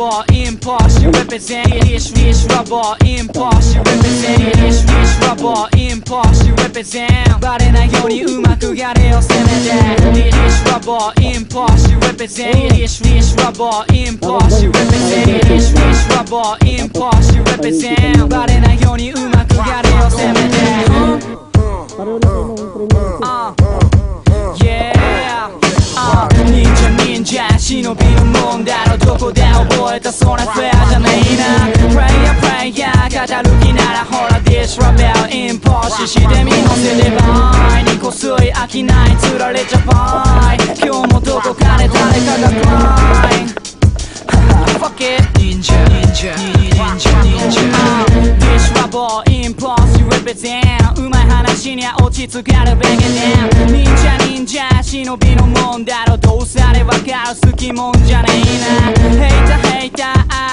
rubber impulse, you represent Ish rubber impulse, you represent Ish rubber impulse, you represent バレないようにうまくやれよせめて Ish rubber impulse, you represent Ish rubber impulse, you represent Ish rubber impulse, you represent バレないようにうまくやれよせめて忍者忍びのもんだろどこで覚えたそれフェアじゃねえなプレイヤー語る気シしてみのせればいにこすい飽きないつられちゃばい今日もどこかで誰かがクラインFuck it Ninja Ninja Ninja Ninja This rubber impulse represent うまい話には落ち着かるべきね忍者忍者忍びのもんだろどうされわかる好きもんじゃねえなヘイターヘイタ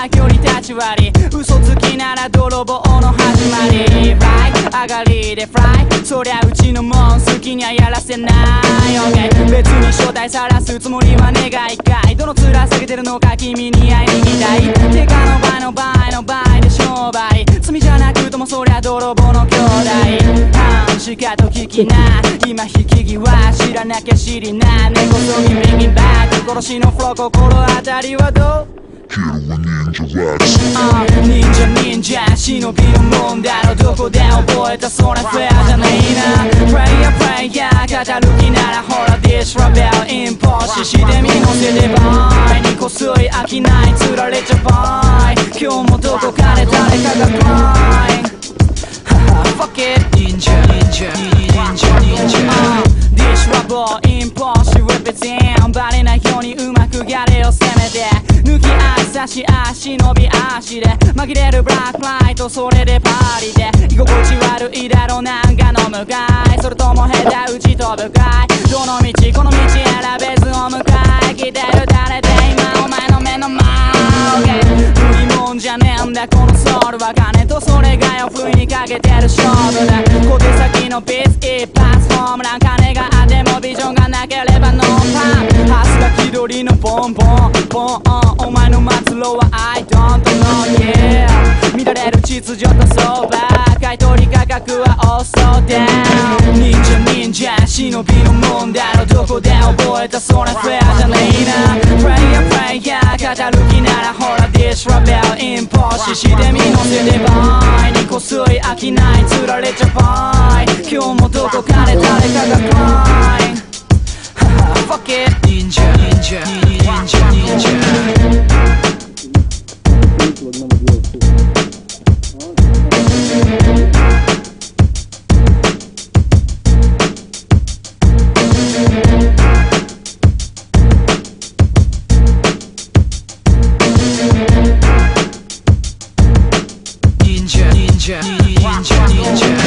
ー距離立ち割り嘘つきなら泥棒の始まり Right 上がりでフライそりゃうちのもん好きにはやらせない OK 別に正体さらすつもりは願いかいどの面下げてるのか君に会いに行きたいてかの場合の場合の場合で商売罪じゃなくともそりゃ泥棒の兄弟半しかと聞きな今引き際知らなきゃ知りな根こそぎビギンバック殺しのフロー心当たりはどう忍者忍者忍びのもんだろどこで覚えたそれフェアじゃねえなプレイヤープレイヤー語る気ならほらディスラベルインポーシしてみのせればいにこすい飽きないつられちゃばい今日もどこかで誰かがクライン Fuck it Ninja Ninja Ninja Ninja This rubber impulse represent バレないようにうまくやれを攻めて抜き足差し足伸び足で紛れるブラックライトそれでパーリーで居心地悪いだろなんかの向かいそれとも下手打ち飛ぶかいどの道この道選べずお迎え来てる誰で今お前の目の前 OK 無理もんじゃねえんだこのソウルは金とそれがよ不意にかけてる勝負だ小手先のピース一発ホームラン金があってもビジョンがなければノーパンハスが気取りのポンポンポンお前の末路は I don't know yeah 乱れる秩序と相場買い取り価格は also down 忍者忍者忍びのもんだろどこで覚えたそれフェアじゃねえなプレイヤープレイヤー語る気ならほらディスラベルインポーシしてみのせればいにこすい飽きないつられちゃばい今日もどこかで誰かがクライン Fuck it Ninja Ninja Ninja Ninja Ninja Ninja Ninja Ninja